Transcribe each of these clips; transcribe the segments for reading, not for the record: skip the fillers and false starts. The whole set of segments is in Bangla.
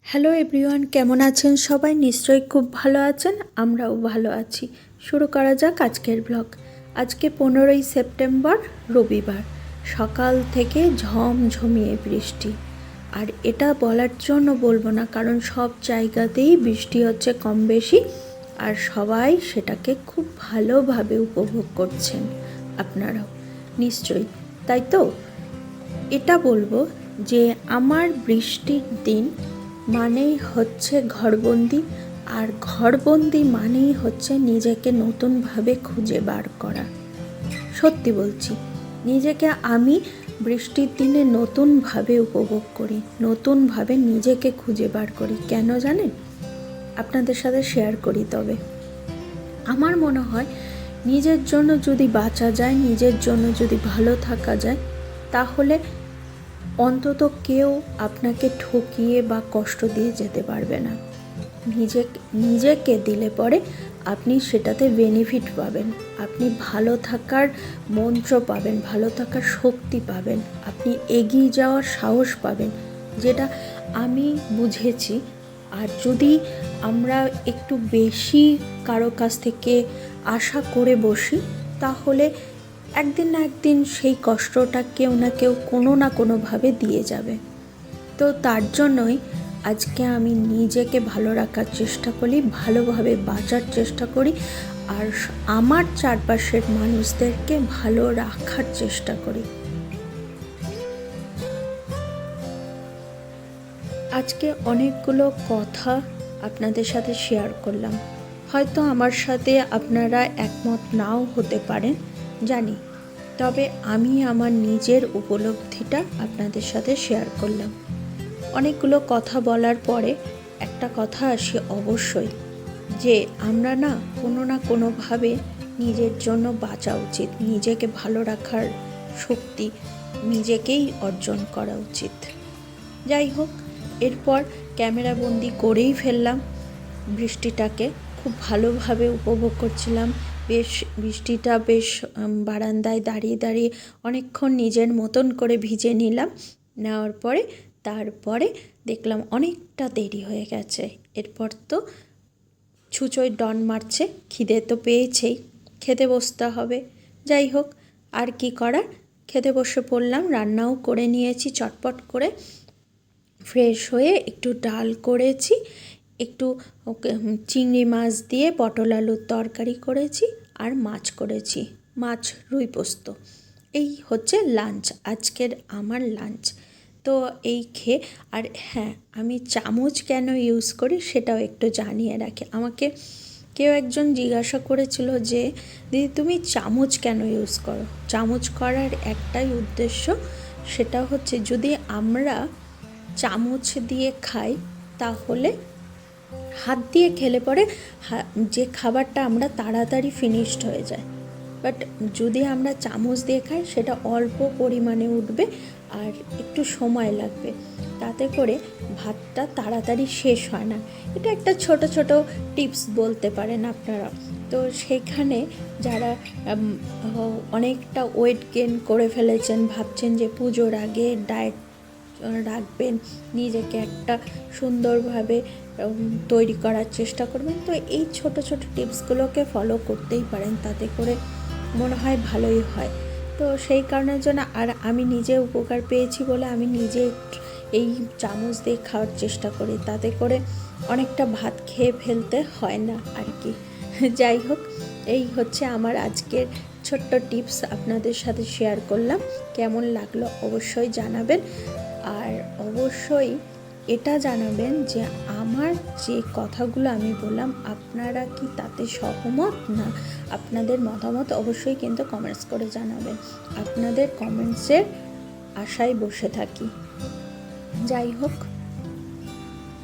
হ্যালো এভরিওয়ান, কেমন আছেন সবাই? নিশ্চয়ই খুব ভালো আছেন, আমরাও ভালো আছি। শুরু করা যাক আজকের ব্লগ। আজকে 15ই সেপ্টেম্বর, রবিবার। সকাল থেকে ঝমঝমিয়ে বৃষ্টি। আর এটা বলার জন্য বলবো না, কারণ সব জায়গাতেই বৃষ্টি হচ্ছে কম বেশি, আর সবাই সেটাকে খুব ভালোভাবে উপভোগ করছেন। আপনারাও নিশ্চয়ই, তাই তো? এটা বলবো যে আমার বৃষ্টির দিন মানেই হচ্ছে ঘরবন্দি, আর ঘরবন্দি মানেই হচ্ছে নিজেকে নতুনভাবে খুঁজে বার করা। সত্যি বলছি, নিজেকে আমি বৃষ্টির দিনে নতুনভাবে উপভোগ করি, নতুনভাবে নিজেকে খুঁজে বার করি। কেন জানেন? আপনাদের সাথে শেয়ার করি। তবে আমার মনে হয় নিজের জন্য যদি বাঁচা যায়, নিজের জন্য যদি ভালো থাকা যায়, তাহলে অন্তত কেউ আপনাকে ঠকিয়ে বা কষ্ট দিয়ে যেতে পারবে না। নিজেকে দিলে পরে আপনি সেটাতে বেনিফিট পাবেন, আপনি ভালো থাকার মন্ত্র পাবেন, ভালো থাকার শক্তি পাবেন, আপনি এগিয়ে যাওয়ার সাহস পাবেন, যেটা আমি বুঝেছি। আর যদি আমরা একটু বেশি কারো কাছ থেকে আশা করে বসি, তাহলে একদিন না একদিন সেই কষ্টটা কেউ না কেউ কোনো না কোনোভাবে দিয়ে যাবে। তো তার জন্যই আজকে আমি নিজেকে ভালো রাখার চেষ্টা করি, ভালোভাবে বাঁচার চেষ্টা করি, আর আমার চারপাশের মানুষদেরকে ভালো রাখার চেষ্টা করি। আজকে অনেকগুলো কথা আপনাদের সাথে শেয়ার করলাম। হয়তো আমার সাথে আপনারা একমত নাও হতে পারেন, জানি। তবে আমি আমার নিজের উপলব্ধিটা আপনাদের সাথে শেয়ার করলাম। অনেকগুলো কথা বলার পরে একটা কথা আসে অবশ্যই, যে আমরা না কোনোভাবে নিজের জন্য বাঁচা উচিত, নিজেকে ভালো রাখার শক্তি নিজেকেই অর্জন করা উচিত। যাই হোক, এরপর ক্যামেরাবন্দি করেই ফেললাম বৃষ্টিটাকে, খুব ভালোভাবে উপভোগ করছিলাম। বৃষ্টিটা বেশ বারান্দায় দাঁড়িয়ে দাঁড়িয়ে অনেকক্ষণ নিজের মতন করে ভিজে নিলাম। নেওয়ার পরে তারপরে দেখলাম অনেকটা দেরি হয়ে গেছে। এরপর তো ছুঁচোয় ডন মারছে, খিদে তো পেয়েছেই, খেতে বসতে হবে। যাই হোক, আর কি করার, খেতে বসে পড়লাম। রান্নাও করে নিয়েছি চটপট করে। ফ্রেশ হয়ে একটু ডাল করেছি, একটু চিংড়ি মাছ দিয়ে পটল আলুর তরকারি করেছি, আর মাছ করেছি, মাছ রুই পোস্ত। এই হচ্ছে লাঞ্চ, আজকের আমার লাঞ্চ। তো এই খেয়ে, আর হ্যাঁ, আমি চামচ কেন ইউজ করি সেটাও একটু জানিয়ে রাখি। আমাকে কেউ একজন জিজ্ঞাসা করেছিল যে দিদি তুমি চামচ কেন ইউজ করো? চামচ করার একটাই উদ্দেশ্য, সেটা হচ্ছে যদি আমরা চামচ দিয়ে খাই, তাহলে হাত দিয়ে খেলে পরে যে খাবারটা আমরা তাড়াতাড়ি ফিনিশড হয়ে যায়। বাট যদি আমরা চামচ দিয়ে খাই, সেটা অল্প পরিমাণে উঠবে আর একটু সময় লাগবে, তাতে করে ভাতটা তাড়াতাড়ি শেষ হয় না। এটা একটা ছোট ছোট টিপস বলতে পারেন আপনারা। তো সেখানে যারা অনেকটা ওয়েট গেইন করে ফেলেছেন, ভাবছেন যে পুজোর আগে ডায়েট রাখবেন, নিজেকে একটা সুন্দরভাবে তৈরি করার চেষ্টা করবেন, তো এই ছোট ছোট টিপসগুলোকে ফলো করতেই পারেন, তাতে করে মনে হয় ভালোই হয়। তো সেই কারণের জন্য, আর আমি নিজে উপকার পেয়েছি বলে আমি নিজে এই চামচ দিয়ে খাওয়ার চেষ্টা করি, তাতে করে অনেকটা ভাত খেয়ে ফেলতে হয় না আর কি। যাই হোক, এই হচ্ছে আমার আজকের ছোট্ট টিপস, আপনাদের সাথে শেয়ার করলাম। কেমন লাগলো অবশ্যই জানাবেন, আর অবশ্যই এটা জানাবেন যে আমার যে কথাগুলো আমি বললাম, আপনারা কি তাতে সহমত, না আপনাদের মতামত অবশ্যই কিন্তু কমেন্টস করে জানাবেন। আপনাদের কমেন্টসের আশায় বসে থাকি। যাই হোক,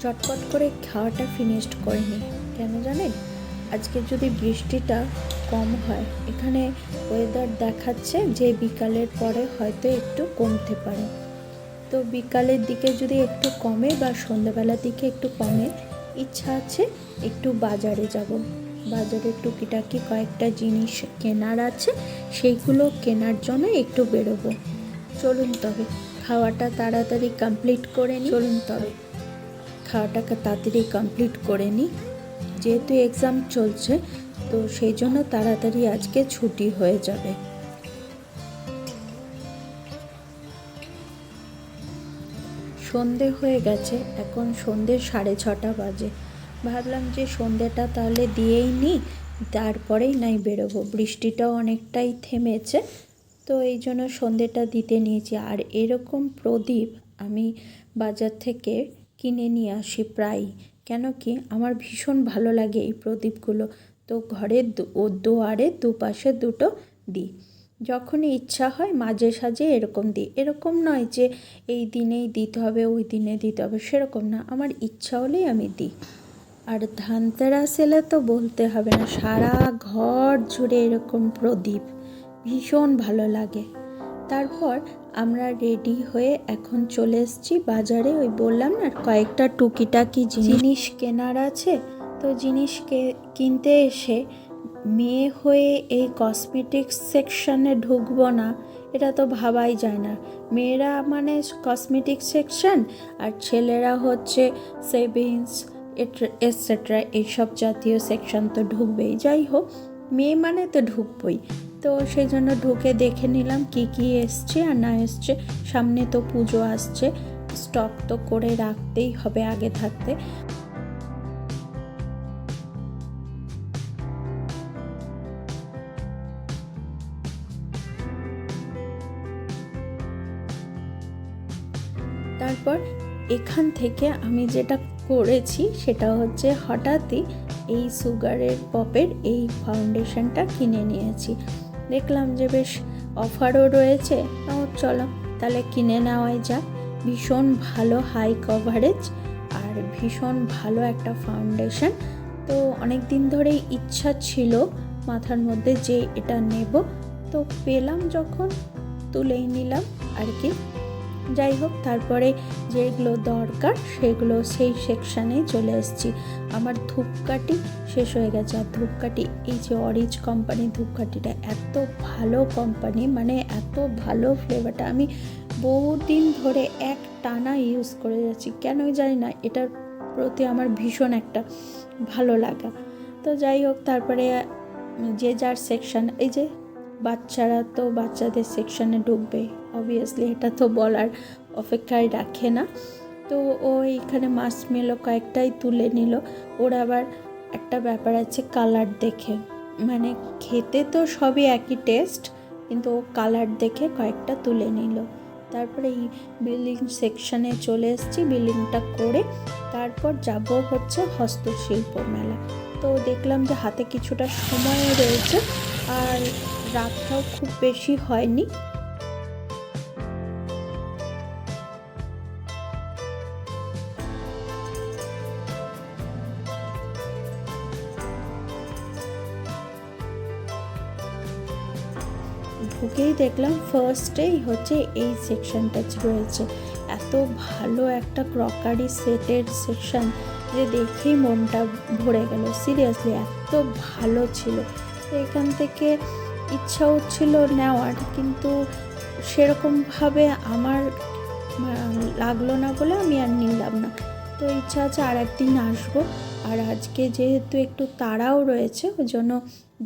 চটপট করে খাওয়াটা ফিনিশড করে নিই। কেন জানেন? আজকে যদি বৃষ্টিটা কম হয়, এখানে ওয়েদার দেখাচ্ছে যে বিকালের পরে হয়তো একটু কমতে পারে। তো বিকালের দিকে যদি একটু কমে বা সন্ধ্যাবেলার দিকে একটু কমে, ইচ্ছা আছে একটু বাজারে যাব। বাজারে টুকিটাকি কয়েকটা জিনিস কেনার আছে, সেইগুলো কেনার জন্য একটু বেরোবো। চলুন তবে খাওয়াটা তাড়াতাড়ি কমপ্লিট করে নিই। চলুন তবে খাওয়াটাকে তাড়াতাড়ি কমপ্লিট করে নিই, যেহেতু এক্সাম চলছে তো সেই জন্য তাড়াতাড়ি আজকে ছুটি হয়ে যাবে। সন্ধে হয়ে গেছে, এখন সন্ধে 6:30 বাজে। ভাবলাম যে সন্ধেটা তাহলে দিয়েই নিই, তারপরেই নাই বেরোবো। বৃষ্টিটাও অনেকটাই থেমেছে, তো এই জন্য সন্ধেটা দিতে নিয়েছি। আর এরকম প্রদীপ আমি বাজার থেকে কিনে নিয়ে আসি প্রায়, কেন কি আমার ভীষণ ভালো লাগে এই প্রদীপগুলো। তো ঘরের দুয়ারে দুপাশে দুটো দিই, যখনই ইচ্ছা হয় মাঝে সাঝে এরকম দিই। এরকম নয় যে এই দিনেই দিতে হবে ওই দিনে দিতে হবে, সেরকম না, আমার ইচ্ছা হলেই আমি দিই। আর ধানতেরাস এলে তো বলতে হবে না, সারা ঘর জুড়ে এরকম প্রদীপ, ভীষণ ভালো লাগে। তারপর আমরা রেডি হয়ে এখন চলে এসেছি বাজারে। ওই বললাম না কয়েকটা টুকিটাকি জিনিস কেনার আছে, তো জিনিস কিনতে এসে মেয়ে হয়ে এই কসমেটিক্স সেকশানে ঢুকবো না, এটা তো ভাবাই যায় না। মেয়েরা মানে কসমেটিক্স সেকশন, আর ছেলেরা হচ্ছে সেভিংস এটসেট্রা এইসব জাতীয় সেকশন তো ঢুকবেই। যাই হোক, মেয়ে মানে তো ঢুকবই, তো সেই জন্য ঢুকে দেখে নিলাম কি কি এসছে আর না এসছে। সামনে তো পুজো আসছে, স্টক তো করে রাখতেই হবে আগে থাকতে। তারপর এখান থেকে আমি যেটা করেছি সেটা হচ্ছে হঠাৎই এই সুগারের পপের এই ফাউন্ডেশনটা কিনে নিয়েছি। দেখলাম যে বেশ অফারও রয়েছে, চলো তাহলে কিনে নেওয়াই যাক। ভীষণ ভালো হাই কভারেজ আর ভীষণ ভালো একটা ফাউন্ডেশন। তো অনেক দিন ধরেই ইচ্ছা ছিল মাথার মধ্যে যে এটা নেব, তো পেলাম যখন তুলেই নিলাম আর কি। যাই হোক, তারপরে যেগুলো দরকার সেগুলো সেই সেকশানেই চলে এসেছি। আমার ধূপকাঠি শেষ হয়ে গেছে, আর ধূপকাঠি এই যে অরিজ কোম্পানির ধূপকাঠিটা এত ভালো কোম্পানি, মানে এত ভালো ফ্লেভারটা, আমি বহুদিন ধরে এক টানা ইউজ করে যাচ্ছি, কেনই জানি না, এটার প্রতি আমার ভীষণ একটা ভালো লাগা। তো যাই হোক, তারপরে যে যার সেকশান, এই যে বাচ্চারা তো বাচ্চাদের সেকশানে ঢুকবে অবভিয়াসলি, এটা তো বলার অপেক্ষায় রাখে না। তো ও এখানে মার্শমেলো কয়েকটাই তুলে নিল। ওর আবার একটা ব্যাপার আছে কালার দেখে, মানে খেতে তো সবই একই টেস্ট, কিন্তু ও কালার দেখে কয়েকটা তুলে নিল। তারপরে এই বিল্ডিং সেকশানে চলে এসেছি, বিল্ডিংটা করে তারপর যাব হচ্ছে হস্তশিল্প মেলা। তো দেখলাম যে হাতে কিছুটা সময় রয়েছে, আর রাতটাও খুব বেশি হয়নি। ঢুকেই দেখলাম ফার্স্টেই হচ্ছে এই সেকশনটা রয়েছে। এত ভালো একটা ক্রকারি সেটের সেকশন যে দেখেই মনটা ভরে গেল, সিরিয়াসলি এত ভালো ছিল। তো এখান থেকে ইচ্ছা হচ্ছিল নেওয়ার, কিন্তু সেরকমভাবে আমার লাগলো না বলে আমি আর নিলাম না। তো ইচ্ছা আছে আর একদিন আসবো, আর আজকে যেহেতু একটু তাড়াও রয়েছে ওই জন্য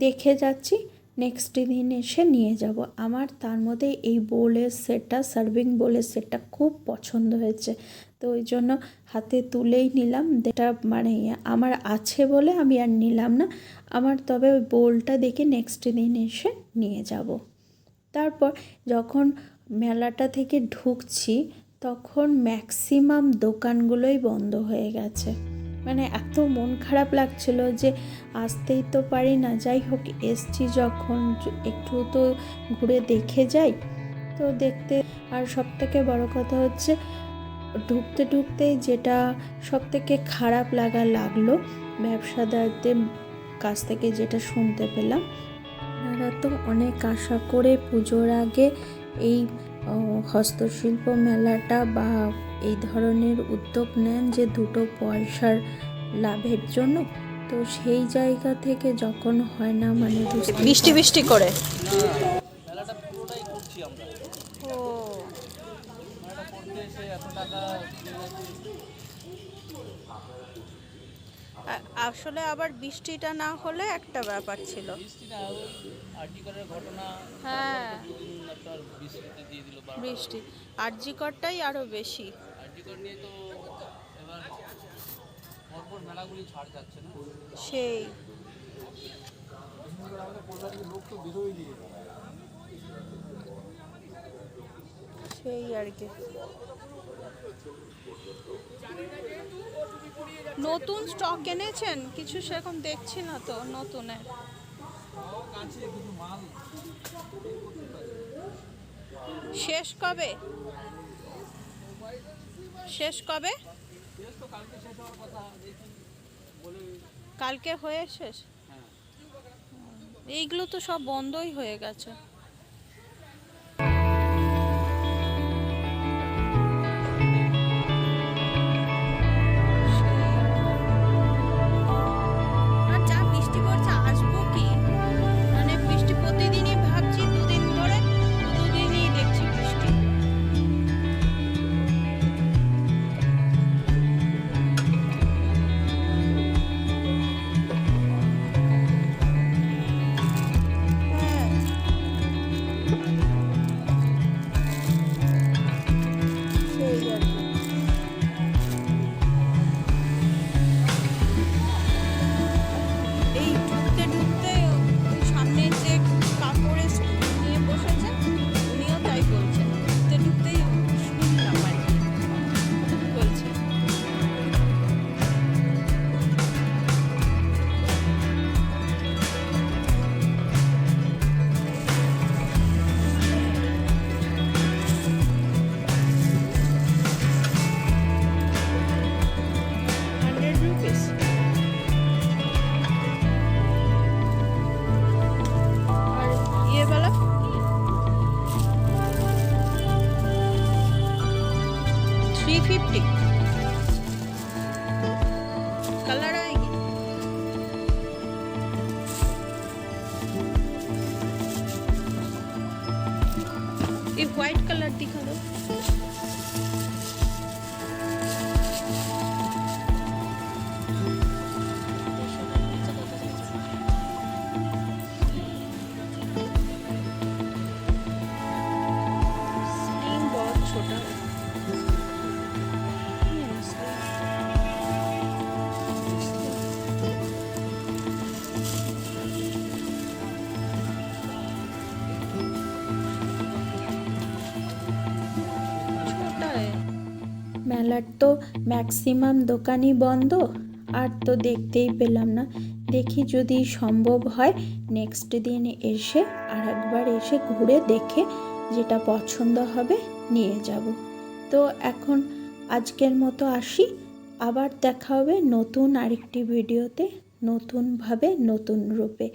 দেখে যাচ্ছি, নেক্সট দিন এসে নিয়ে যাব। আমার তার মধ্যে এই বোলের সেটটা, সার্ভিং বোলের সেটটা খুব পছন্দ হয়েছে, তো ওই জন্য হাতে তুলেই নিলাম। যেটা মানে আমার আছে বলে আমি আর নিলাম না, আমার তবে ওই বোলটা দেখে নেক্সট দিন এসে নিয়ে যাব। তারপর যখন মেলাটা থেকে ঢুকছি তখন ম্যাক্সিমাম দোকানগুলোই বন্ধ হয়ে গেছে, মানে এত মন খারাপ লাগছিল যে আসতেই তো পারি না। যাই হোক, এসছি যখন একটু তো ঘুরে দেখে যাই। তো দেখতে, আর সবথেকে বড় কথা হচ্ছে ঢুকতে ঢুকতেই যেটা সবথেকে খারাপ লাগলো ব্যবসাদারদের কাছ থেকে যেটা শুনতে পেলাম, ওনারা তো অনেক আশা করে পুজোর আগে এই হস্তশিল্প মেলাটা বা এই ধরনের উদ্যোগ নেন যে দুটো পয়সার লাভের জন্য। তো সেই জায়গা থেকে যখন হয় না, মানে বৃষ্টি বৃষ্টি করে মেলাটা পুরোটাই করছি আমরা। মেলাটা করতে এসে এত টাকা আসলে আবার বৃষ্টিটা না হলে একটা ব্যাপার ছিল। বৃষ্টি না ওই আর্টিকারের ঘটনা, হ্যাঁ, দুদিন একটা বৃষ্টিতে দিয়ে দিল বৃষ্টি আরজিকরটাই আরো বেশি। আর্টিকার নিয়ে তো এবার পরপর মেলাগুলি ছাড় যাচ্ছে না। সেই লোক তো বেরোয় দিয়ে সেই আর কি। নতুন স্টক এনেছেন কিছু? সেরকম দেখছি না তো নতুনের। আছে কিন্তু মাল শেষ কবে? শেষ কবে? শেষ তো কালকে শেষ হওয়ার কথা, দেখি বলে। কালকে হয়ে শেষ? হ্যাঁ, এইগুলো তো সব বন্ধই হয়ে গেছে। আর যা বৃষ্টি পড়ছে আসবো কি, মানে বৃষ্টি প্রতিদিনই ভাবছি, দুদিন ধরে দুদিনই দেখছি বৃষ্টি। হ্যাঁ, সেই আর কি। এই ঢুকতে ঢুকতে ওই সামনে যে কাপড়ে নিয়ে বসেছেন উনিও তাই বলছেন, ঢুকতে ঢুকতেই শুনলাম আর কি বলছে। ₹100 আর ये वाला 350 कलर आएगी। ये व्हाइट कलर दिखा दो। स्लीव बहुत छोटा है। छोटा है। মেলার তো ম্যাক্সিমাম দোকানই বন্ধ, আর তো দেখতেই পেলাম না। দেখি যদি সম্ভব হয় নেক্সট দিন এসে আর একবার এসে ঘুরে দেখে যেটা পছন্দ হবে নিয়ে যাব। তো এখন আজকের মতো আসি, আবার দেখা হবে নতুন আরেকটি ভিডিওতে, নতুনভাবে নতুন রূপে।